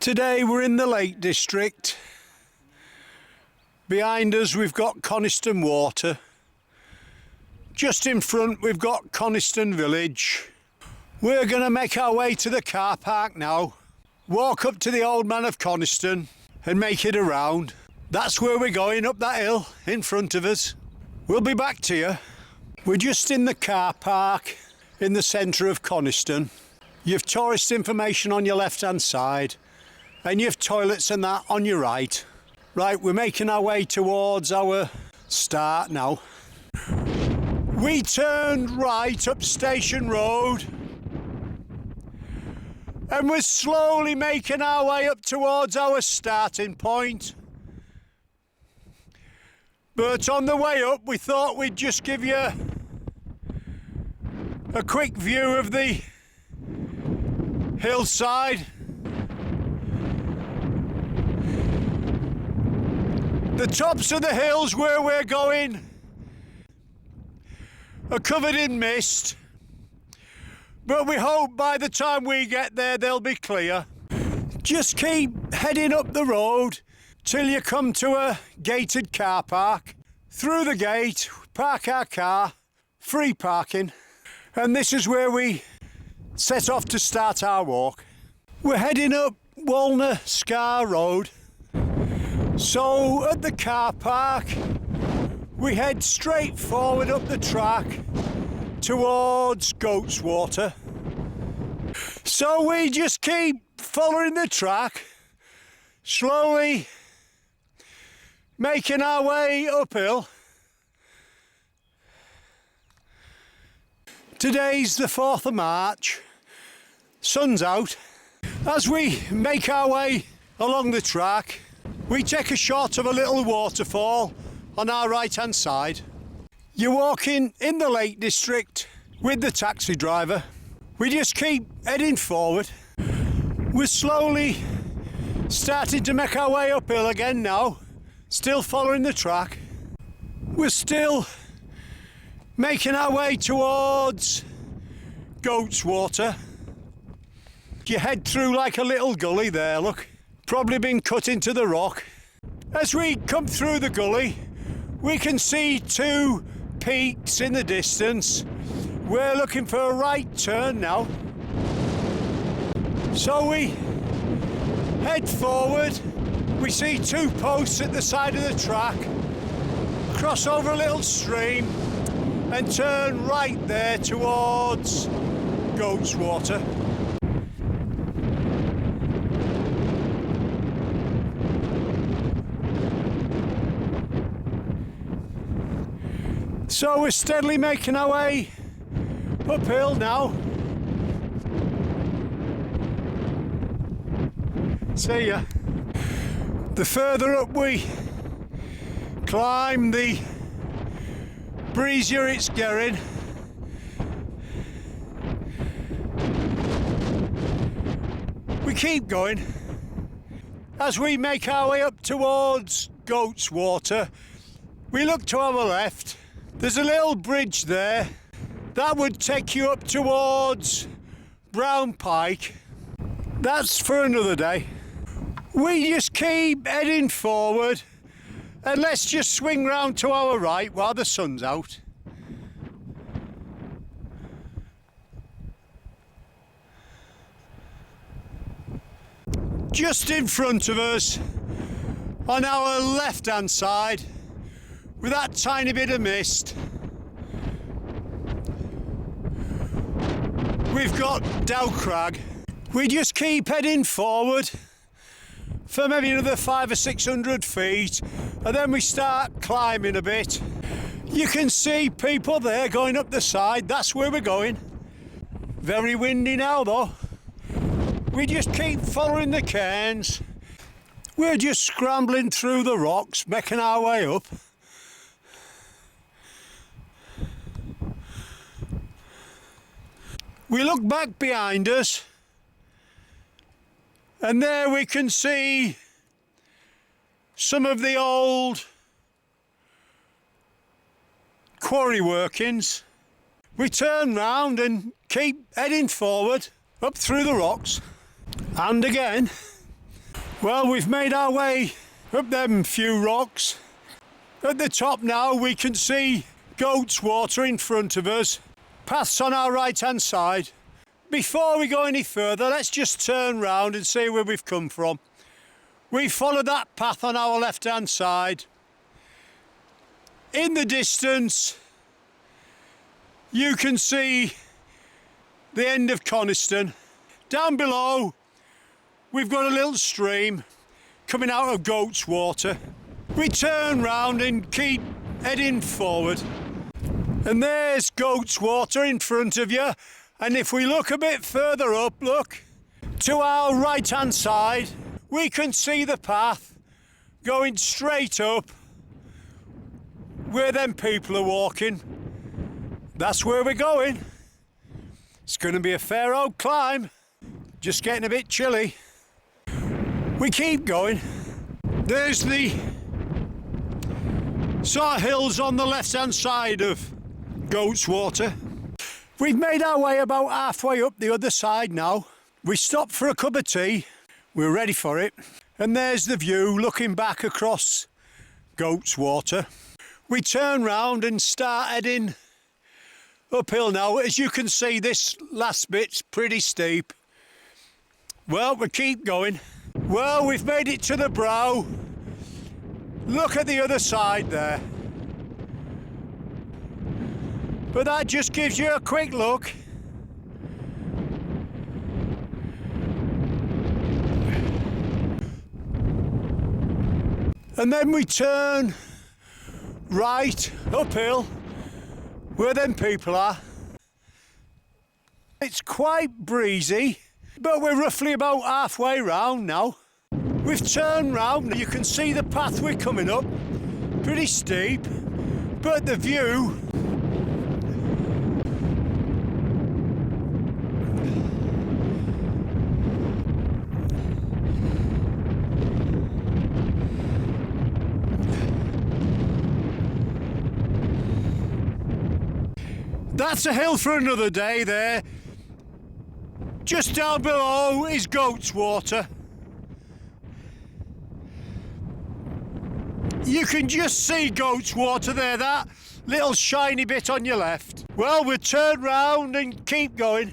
Today we're in the Lake District. Behind us we've got Coniston Water. Just in front we've got Coniston Village. We're going to make our way to the car park now, walk up to the Old Man of Coniston and make it around. That's where we're going, up that hill in front of us. We'll be back to you. We're just in the car park in the centre of Coniston. You've tourist information on your left hand side and you've toilets and that on your right. Right, we're making our way towards our start now. We turned right up Station Road and we're slowly making our way up towards our starting point. But on the way up we thought we'd just give you a quick view of the hillside. The tops of the hills where we're going are covered in mist, but we hope by the time we get there they'll be clear. Just keep heading up the road till you come to a gated car park. Through the gate, park our car, free parking, and this is where we set off to start our walk. We're heading up Walner Scar Road. So at the car park, we head straight forward up the track towards Goat's Water. So we just keep following the track, slowly making our way uphill. Today's the 4th of March, sun's out. As we make our way along the track, we take a shot of a little waterfall on our right hand side. You're walking in the Lake District with the taxi driver. We just keep heading forward. We're slowly starting to make our way uphill again now, still following the track. We're still making our way towards Goat's Water. You head through like a little gully there, look. Probably been cut into the rock. As we come through the gully, we can see two peaks in the distance. We're looking for a right turn now. So we head forward. We see two posts at the side of the track, cross over a little stream and turn right there towards Goat's Water. So we're steadily making our way uphill now. See ya. The further up we climb, the breezier it's getting. We keep going. As we make our way up towards Goat's Water, we look to our left. There's a little bridge there that would take you up towards Brown Pike. That's for another day. We just keep heading forward and let's just swing round to our right while the sun's out. Just in front of us, on our left hand side, with that tiny bit of mist, we've got Dow Crag. We just keep heading forward for maybe another 500 or 600 feet and then we start climbing a bit. You can see people there going up the side. That's where we're going. Very windy now though. We just keep following the cairns. We're just scrambling through the rocks, making our way up. We look back behind us and there we can see some of the old quarry workings. We turn round and keep heading forward up through the rocks. And again, Well, we've made our way up them few rocks. At the top now we can see Goat's Water in front of us. Paths on our right hand side. Before we go any further, let's just turn round and see where we've come from. We followed that path on our left hand side. In the distance you can see the end of Coniston. Down below we've got a little stream coming out of Goat's Water. We turn round and keep heading forward. And there's Goat's Water in front of you. And if we look a bit further up, look, to our right hand side, we can see the path going straight up where them people are walking. That's where we're going. It's going to be a fair old climb. Just getting a bit chilly. We keep going. There's the sort of hills on the left hand side of Goat's Water. We've made our way about halfway up the other side now. We stopped for a cup of tea. We're ready for it. And there's the view looking back across Goat's Water. We turn round and start heading uphill now. As you can see, this last bit's pretty steep. Well, we keep going. Well, we've made it to the brow. Look at the other side there. But that just gives you a quick look. And then we turn right uphill where them people are. It's quite breezy, but we're roughly about halfway round now. We've turned round. You can see the path we're coming up. Pretty steep, but the view that's a hill for another day there. Just down below is Goat's Water. You can just see Goat's Water there, that little shiny bit on your left. Well, we'll turn round and keep going.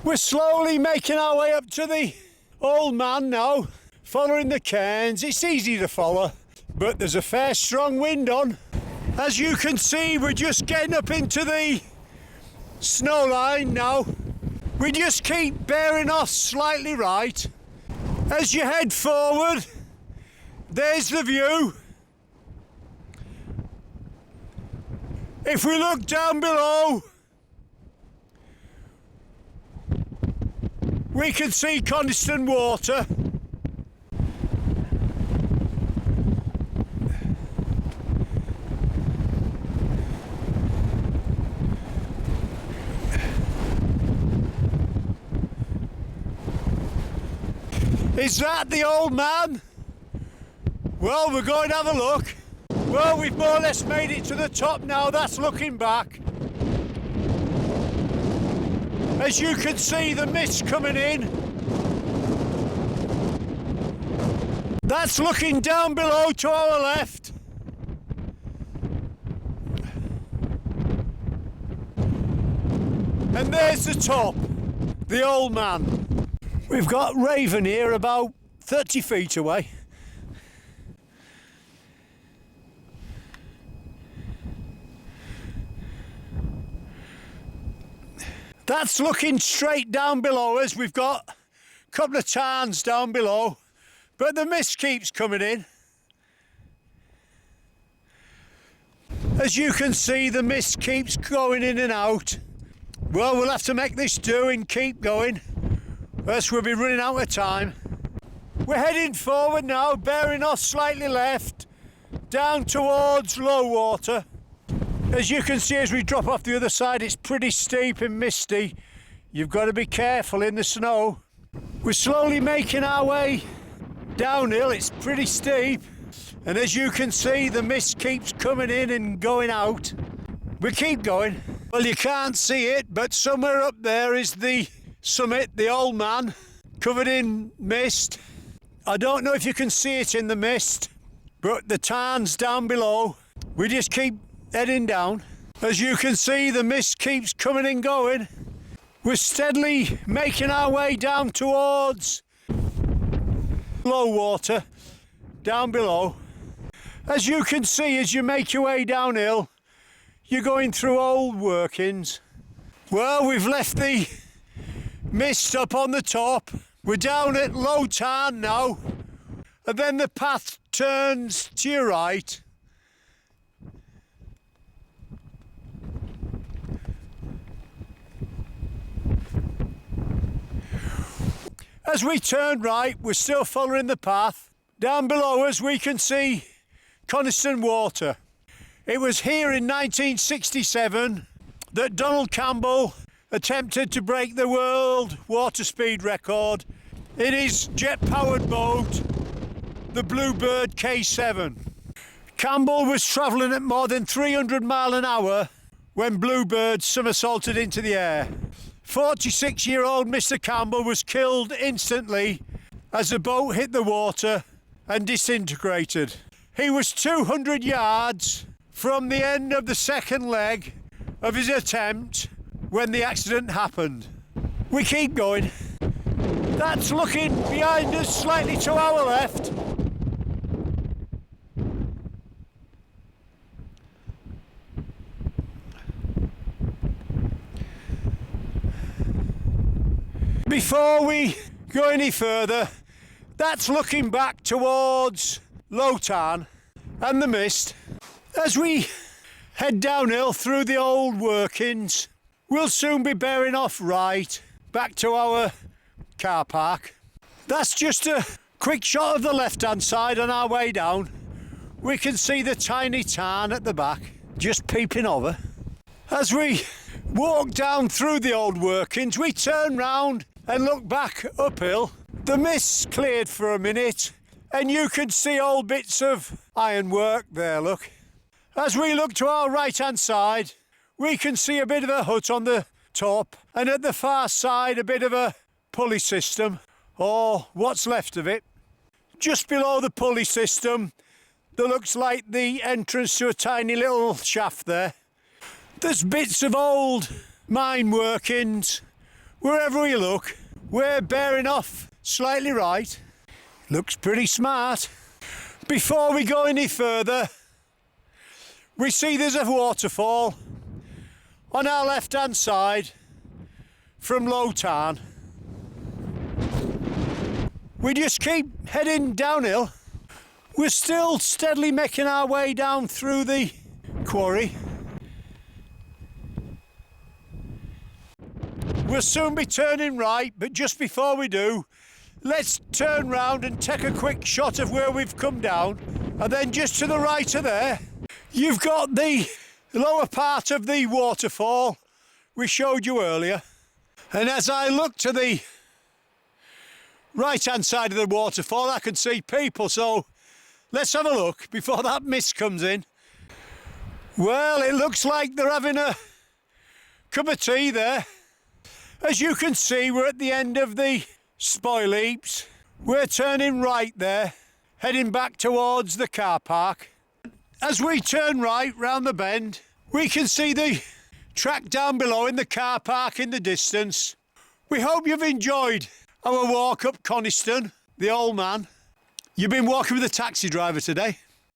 We're slowly making our way up to the old man now, following the cairns. It's easy to follow, but there's a fair strong wind on. As you can see, we're just getting up into the snow line now. We just keep bearing off slightly right. As you head forward, there's the view. If we look down below, we can see Coniston Water. Is that the old man? Well, we're going to have a look. Well, we've more or less made it to the top now. That's looking back. As you can see, the mist coming in. That's looking down below to our left. And there's the top, the old man. We've got Raven here about 30 feet away. That's looking straight down below us. We've got a couple of tarns down below, but the mist keeps coming in. As you can see, the mist keeps going in and out. Well, we'll have to make this do and keep going, else we'll be running out of time. We're heading forward now, bearing off slightly left, down towards low water. As you can see, as we drop off the other side, it's pretty steep and misty. You've got to be careful in the snow. We're slowly making our way downhill. It's pretty steep. And as you can see, the mist keeps coming in and going out. We keep going. Well, you can't see it, but somewhere up there is the summit, the old man, covered in mist. I don't know if you can see it in the mist, but the tarn's down below. We just keep heading down. As you can see, the mist keeps coming and going. We're steadily making our way down towards low water, down below. As you can see, as you make your way downhill, you're going through old workings. Well, we've left the mist up on the top. We're down at low tarn now, and then the path turns to your right. As we turn right, we're still following the path. Down below us we can see Coniston water. It was here in 1967 that Donald Campbell attempted to break the world water speed record in his jet-powered boat, the Bluebird K7. Campbell was travelling at more than 300 miles an hour when Bluebird somersaulted into the air. 46-year-old Mr. Campbell was killed instantly as the boat hit the water and disintegrated. He was 200 yards from the end of the second leg of his attempt when the accident happened. We keep going. That's looking behind us, slightly to our left. Before we go any further, that's looking back towards low tarn and the mist. As we head downhill through the old workings, we'll soon be bearing off right back to our car park. That's just a quick shot of the left-hand side on our way down. We can see the tiny tarn at the back, just peeping over. As we walk down through the old workings, we turn round and look back uphill. The mist's cleared for a minute and you can see old bits of ironwork there, look. As we look to our right hand side, we can see a bit of a hut on the top and at the far side a bit of a pulley system, or what's left of it. Just below the pulley system there looks like the entrance to a tiny little shaft there. There's bits of old mine workings. Wherever we look, we're bearing off slightly right. Looks pretty smart. Before we go any further, we see there's a waterfall on our left-hand side from low tarn. We just keep heading downhill. We're still steadily making our way down through the quarry. We'll soon be turning right, but just before we do, let's turn round and take a quick shot of where we've come down. And then just to the right of there, you've got the lower part of the waterfall we showed you earlier. And as I look to the right-hand side of the waterfall, I can see people, so let's have a look before that mist comes in. Well, it looks like they're having a cup of tea there. As you can see, we're at the end of the spoil heaps. We're turning right there, heading back towards the car park. As we turn right round the bend, we can see the track down below in the car park in the distance. We hope you've enjoyed our walk up Coniston, the old man. You've been walking with a taxi driver today.